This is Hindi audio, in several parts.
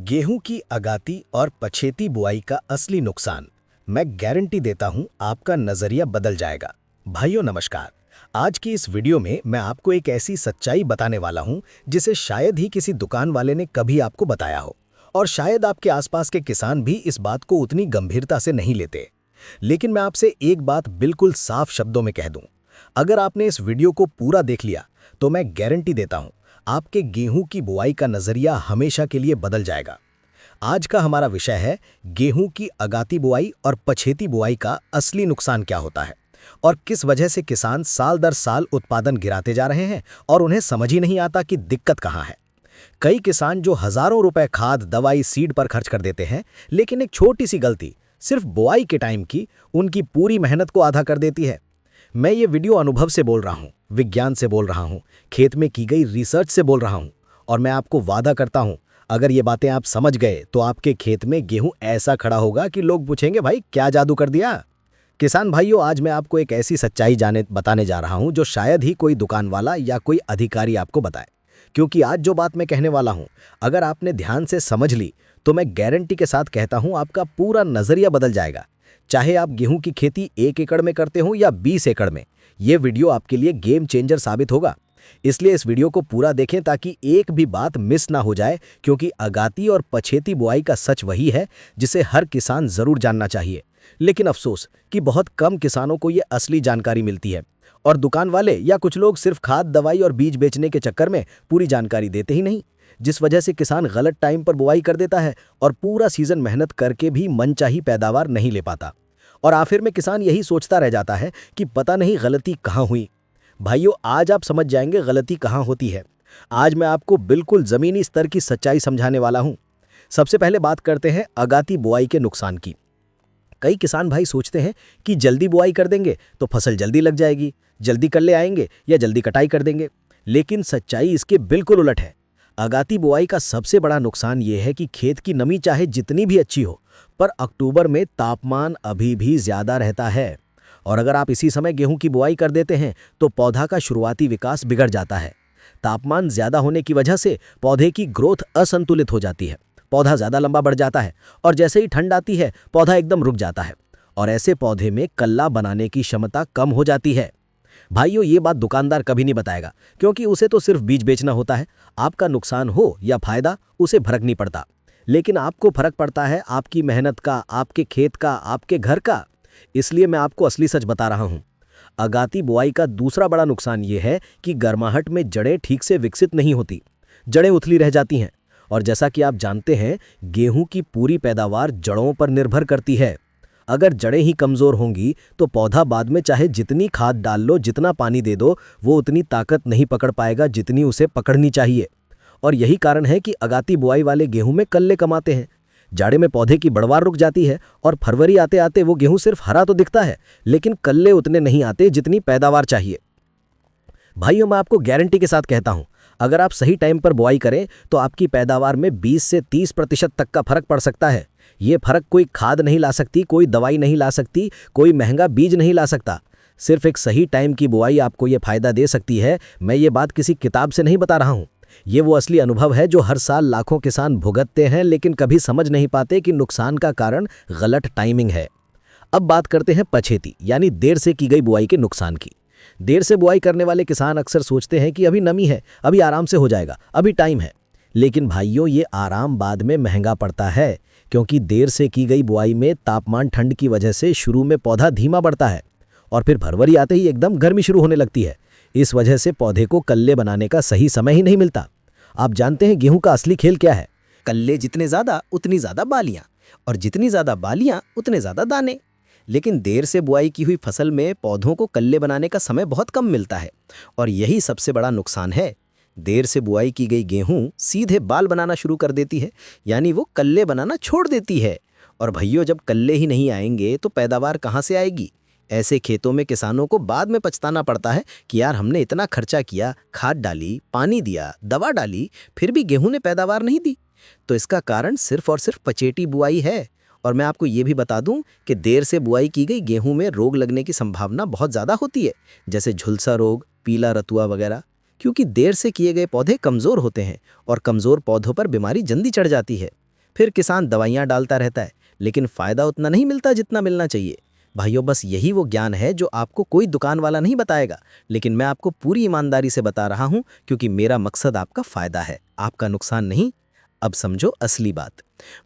गेहूं की अगाती और पछेती बुआई का असली नुकसान। मैं गारंटी देता हूं आपका नजरिया बदल जाएगा। भाइयों नमस्कार। आज की इस वीडियो में मैं आपको एक ऐसी सच्चाई बताने वाला हूं जिसे शायद ही किसी दुकान वाले ने कभी आपको बताया हो, और शायद आपके आसपास के किसान भी इस बात को उतनी गंभीरता से नहीं लेते। लेकिन मैं आपसे एक बात बिल्कुल साफ शब्दों में कह दूं, अगर आपने इस वीडियो को पूरा देख लिया तो मैं गारंटी देता हूं आपके गेहूं की बुआई का नजरिया हमेशा के लिए बदल जाएगा। आज का हमारा विषय है गेहूं की अगाती बुआई और पछेती बुआई का असली नुकसान क्या होता है, और किस वजह से किसान साल दर साल उत्पादन गिराते जा रहे हैं और उन्हें समझ ही नहीं आता कि दिक्कत कहां है। कई किसान जो हजारों रुपए खाद दवाई सीड पर खर्च कर देते हैं, लेकिन एक छोटी सी गलती सिर्फ बुआई के टाइम की उनकी पूरी मेहनत को आधा कर देती है। मैं ये वीडियो अनुभव से बोल रहा हूँ, विज्ञान से बोल रहा हूँ, खेत में की गई रिसर्च से बोल रहा हूँ, और मैं आपको वादा करता हूँ अगर ये बातें आप समझ गए तो आपके खेत में गेहूं ऐसा खड़ा होगा कि लोग पूछेंगे भाई क्या जादू कर दिया। किसान भाइयों, आज मैं आपको एक ऐसी सच्चाई बताने जा रहा हूं जो शायद ही कोई दुकान वाला या कोई अधिकारी आपको बताए, क्योंकि आज जो बात मैं कहने वाला हूं अगर आपने ध्यान से समझ ली तो मैं गारंटी के साथ कहता हूं आपका पूरा नजरिया बदल जाएगा। चाहे आप गेहूं की खेती 1 एकड़ में करते हो या 20 एकड़ में, ये वीडियो आपके लिए गेम चेंजर साबित होगा। इसलिए इस वीडियो को पूरा देखें ताकि एक भी बात मिस ना हो जाए, क्योंकि अगाती और पछेती बुआई का सच वही है जिसे हर किसान जरूर जानना चाहिए। लेकिन अफसोस कि बहुत कम किसानों को ये असली जानकारी मिलती है, और दुकान वाले या कुछ लोग सिर्फ खाद दवाई और बीज बेचने के चक्कर में पूरी जानकारी देते ही नहीं, जिस वजह से किसान गलत टाइम पर बुआई कर देता है और पूरा सीजन मेहनत करके भी मनचाही पैदावार नहीं ले पाता। और आखिर में किसान यही सोचता रह जाता है कि पता नहीं गलती कहाँ हुई। भाइयों, आज आप समझ जाएंगे गलती कहाँ होती है। आज मैं आपको बिल्कुल जमीनी स्तर की सच्चाई समझाने वाला हूं। सबसे पहले बात करते हैं अगाती बुआई के नुकसान की। कई किसान भाई सोचते हैं कि जल्दी बुआई कर देंगे तो फसल जल्दी लग जाएगी, जल्दी कल्ले आएंगे या जल्दी कटाई कर देंगे। लेकिन सच्चाई इसके बिल्कुल उलट है। अगाती बुआई का सबसे बड़ा नुकसान यह है कि खेत की नमी चाहे जितनी भी अच्छी हो, पर अक्टूबर में तापमान अभी भी ज्यादा रहता है, और अगर आप इसी समय गेहूं की बुआई कर देते हैं तो पौधा का शुरुआती विकास बिगड़ जाता है। तापमान ज्यादा होने की वजह से पौधे की ग्रोथ असंतुलित हो जाती है, पौधा ज्यादा लंबा बढ़ जाता है, और जैसे ही ठंड आती है पौधा एकदम रुक जाता है, और ऐसे पौधे में कल्ला बनाने की क्षमता कम हो जाती है। भाइयों, ये बात दुकानदार कभी नहीं बताएगा, क्योंकि उसे तो सिर्फ बीज बेचना होता है। आपका नुकसान हो या फायदा उसे फर्क नहीं पड़ता, लेकिन आपको फर्क पड़ता है आपकी मेहनत का, आपके खेत का, आपके घर का। इसलिए मैं आपको असली सच बता रहा हूं। अगाती बुआई का दूसरा बड़ा नुकसान यह है कि गर्माहट में जड़ें ठीक से विकसित नहीं होती, जड़ें उथली रह जाती हैं, और जैसा कि आप जानते हैं गेहूं की पूरी पैदावार जड़ों पर निर्भर करती है। अगर जड़ें ही कमजोर होंगी तो पौधा बाद में चाहे जितनी खाद डाल लो, जितना पानी दे दो, वो उतनी ताकत नहीं पकड़ पाएगा जितनी उसे पकड़नी चाहिए। और यही कारण है कि अगाती बुआई वाले गेहूं में कल्ले कम आते हैं। जाड़े में पौधे की बढ़वार रुक जाती है, और फरवरी आते आते वो गेहूं सिर्फ हरा तो दिखता है, लेकिन कल्ले उतने नहीं आते जितनी पैदावार चाहिए। भाइयों, मैं आपको गारंटी के साथ कहता हूं अगर आप सही टाइम पर बुआई करें तो आपकी पैदावार में 20 से 30% तक का फर्क पड़ सकता है। ये फर्क कोई खाद नहीं ला सकती, कोई दवाई नहीं ला सकती, कोई महंगा बीज नहीं ला सकता। सिर्फ एक सही टाइम की बुआई आपको ये फायदा दे सकती है। मैं ये बात किसी किताब से नहीं बता रहा हूं, ये वो असली अनुभव है जो हर साल लाखों किसान भुगतते हैं, लेकिन कभी समझ नहीं पाते कि नुकसान का कारण गलत टाइमिंग है। अब बात करते हैं पछेती यानी देर से की गई बुआई के नुकसान की। देर से बुआई करने वाले किसान अक्सर सोचते हैं कि अभी नमी है, अभी आराम से हो जाएगा, अभी टाइम है। लेकिन भाइयों, ये आराम बाद में महंगा पड़ता है, क्योंकि देर से की गई बुआई में तापमान ठंड की वजह से शुरू में पौधा धीमा बढ़ता है, और फिर फरवरी आते ही एकदम गर्मी शुरू होने लगती है। इस वजह से पौधे को कल्ले बनाने का सही समय ही नहीं मिलता। आप जानते हैं गेहूं का असली खेल क्या है? कल्ले जितने ज्यादा उतनी ज्यादा बालियां, और जितनी ज्यादा बालियां उतने ज्यादा दाने। लेकिन देर से बुआई की हुई फसल में पौधों को कल्ले बनाने का समय बहुत कम मिलता है, और यही सबसे बड़ा नुकसान है। देर से बुआई की गई गेहूं सीधे बाल बनाना शुरू कर देती है, यानी वो कल्ले बनाना छोड़ देती है। और भैया, जब कल्ले ही नहीं आएंगे तो पैदावार कहाँ से आएगी? ऐसे खेतों में किसानों को बाद में पछताना पड़ता है कि यार हमने इतना खर्चा किया, खाद डाली, पानी दिया, दवा डाली, फिर भी गेहूं ने पैदावार नहीं दी। तो इसका कारण सिर्फ और सिर्फ पछेटी बुआई है। और मैं आपको ये भी बता दूं कि देर से बुआई की गई गेहूं में रोग लगने की संभावना बहुत ज़्यादा होती है, जैसे झुलसा रोग, पीला रतुआ वगैरह, क्योंकि देर से किए गए पौधे कमज़ोर होते हैं, और कमज़ोर पौधों पर बीमारी जल्दी चढ़ जाती है। फिर किसान दवाइयाँ डालता रहता है, लेकिन फ़ायदा उतना नहीं मिलता जितना मिलना चाहिए। भाइयों, बस यही वो ज्ञान है जो आपको कोई दुकान वाला नहीं बताएगा, लेकिन मैं आपको पूरी ईमानदारी से बता रहा हूँ, क्योंकि मेरा मकसद आपका फ़ायदा है, आपका नुकसान नहीं। अब समझो असली बात।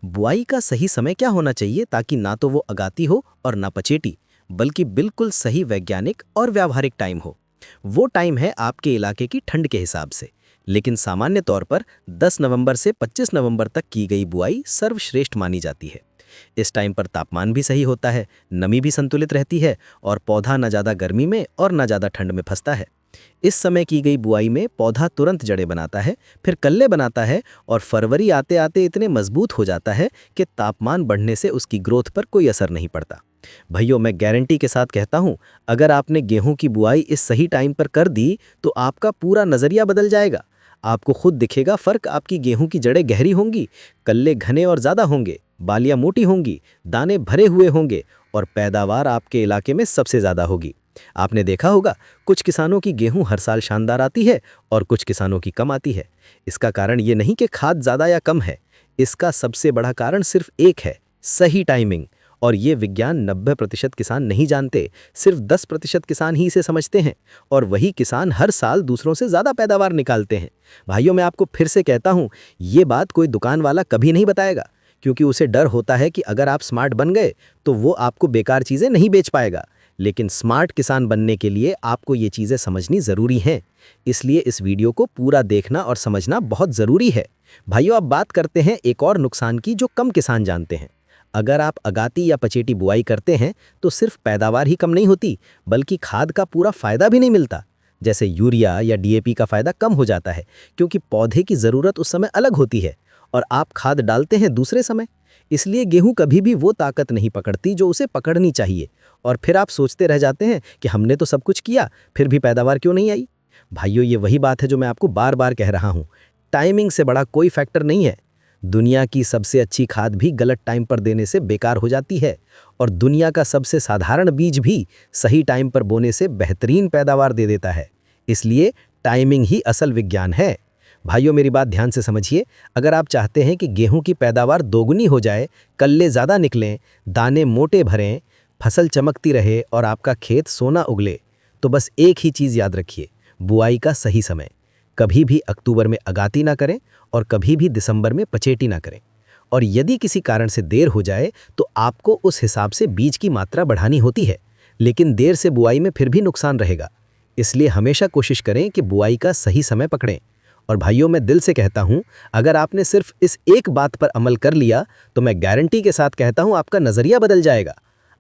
बुआई का सही समय क्या होना चाहिए ताकि ना तो वो अगाती हो और ना पचेटी, बल्कि बिल्कुल सही वैज्ञानिक और व्यावहारिक टाइम हो। वो टाइम है आपके इलाके की ठंड के हिसाब से, लेकिन सामान्य तौर पर 10 नवंबर से 25 नवंबर तक की गई बुआई सर्वश्रेष्ठ मानी जाती है। इस टाइम पर तापमान भी सही होता है, नमी भी संतुलित रहती है और पौधा न ज़्यादा गर्मी में और न ज़्यादा ठंड में फंसता है। इस समय की गई बुआई में पौधा तुरंत जड़ें बनाता है, फिर कल्ले बनाता है और फरवरी आते आते इतने मजबूत हो जाता है कि तापमान बढ़ने से उसकी ग्रोथ पर कोई असर नहीं पड़ता। भैया, मैं गारंटी के साथ कहता हूँ, अगर आपने गेहूं की बुआई इस सही टाइम पर कर दी तो आपका पूरा नज़रिया बदल जाएगा। आपको खुद दिखेगा फ़र्क। आपकी गेहूं की जड़ें गहरी होंगी, कल्ले घने और ज़्यादा होंगे, बालियां मोटी होंगी, दाने भरे हुए होंगे और पैदावार आपके इलाके में सबसे ज़्यादा होगी। आपने देखा होगा, कुछ किसानों की गेहूं हर साल शानदार आती है और कुछ किसानों की कम आती है। इसका कारण ये नहीं कि खाद ज़्यादा या कम है, इसका सबसे बड़ा कारण सिर्फ एक है, सही टाइमिंग। और ये विज्ञान 90% किसान नहीं जानते, सिर्फ 10% किसान ही इसे समझते हैं, और वही किसान हर साल दूसरों से ज़्यादा पैदावार निकालते हैं। भाइयों, मैं आपको फिर से कहता हूँ, ये बात कोई दुकान वाला कभी नहीं बताएगा, क्योंकि उसे डर होता है कि अगर आप स्मार्ट बन गए तो वो आपको बेकार चीज़ें नहीं बेच पाएगा। लेकिन स्मार्ट किसान बनने के लिए आपको ये चीज़ें समझनी ज़रूरी हैं। इसलिए इस वीडियो को पूरा देखना और समझना बहुत ज़रूरी है। भाइयों, अब बात करते हैं एक और नुकसान की जो कम किसान जानते हैं। अगर आप अगाती या पचेटी बुआई करते हैं तो सिर्फ पैदावार ही कम नहीं होती, बल्कि खाद का पूरा फ़ायदा भी नहीं मिलता। जैसे यूरिया या डीएपी का फ़ायदा कम हो जाता है, क्योंकि पौधे की ज़रूरत उस समय अलग होती है और आप खाद डालते हैं दूसरे समय। इसलिए गेहूं कभी भी वो ताकत नहीं पकड़ती जो उसे पकड़नी चाहिए, और फिर आप सोचते रह जाते हैं कि हमने तो सब कुछ किया, फिर भी पैदावार क्यों नहीं आई। भाइयों, ये वही बात है जो मैं आपको बार बार कह रहा हूँ, टाइमिंग से बड़ा कोई फैक्टर नहीं है। दुनिया की सबसे अच्छी खाद भी गलत टाइम पर देने से बेकार हो जाती है, और दुनिया का सबसे साधारण बीज भी सही टाइम पर बोने से बेहतरीन पैदावार दे देता है। इसलिए टाइमिंग ही असल विज्ञान है। भाइयों, मेरी बात ध्यान से समझिए। अगर आप चाहते हैं कि गेहूं की पैदावार दोगुनी हो जाए, कल्ले ज़्यादा निकलें, दाने मोटे भरें, फसल चमकती रहे और आपका खेत सोना उगले, तो बस एक ही चीज़ याद रखिए, बुआई का सही समय। कभी भी अक्टूबर में अगाती ना करें और कभी भी दिसंबर में पचेटी ना करें। और यदि किसी कारण से देर हो जाए तो आपको उस हिसाब से बीज की मात्रा बढ़ानी होती है, लेकिन देर से बुआई में फिर भी नुकसान रहेगा। इसलिए हमेशा कोशिश करें कि बुआई का सही समय पकड़ें। और भाइयों, मैं दिल से कहता हूं, अगर आपने सिर्फ इस एक बात पर अमल कर लिया तो मैं गारंटी के साथ कहता हूं, आपका नज़रिया बदल जाएगा,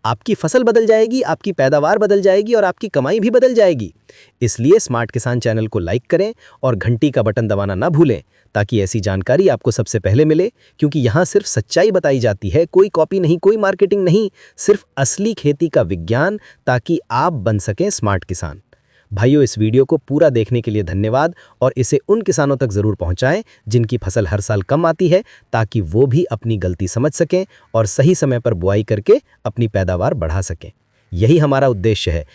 आपकी फसल बदल जाएगी, आपकी पैदावार बदल जाएगी और आपकी कमाई भी बदल जाएगी। इसलिए स्मार्ट किसान चैनल को लाइक करें और घंटी का बटन दबाना ना भूलें, ताकि ऐसी जानकारी आपको सबसे पहले मिले, क्योंकि यहाँ सिर्फ सच्चाई बताई जाती है, कोई कॉपी नहीं, कोई मार्केटिंग नहीं, सिर्फ असली खेती का विज्ञान, ताकि आप बन सकें स्मार्ट किसान। भाइयों, इस वीडियो को पूरा देखने के लिए धन्यवाद, और इसे उन किसानों तक ज़रूर पहुंचाएं जिनकी फसल हर साल कम आती है, ताकि वो भी अपनी गलती समझ सकें और सही समय पर बुआई करके अपनी पैदावार बढ़ा सकें। यही हमारा उद्देश्य है।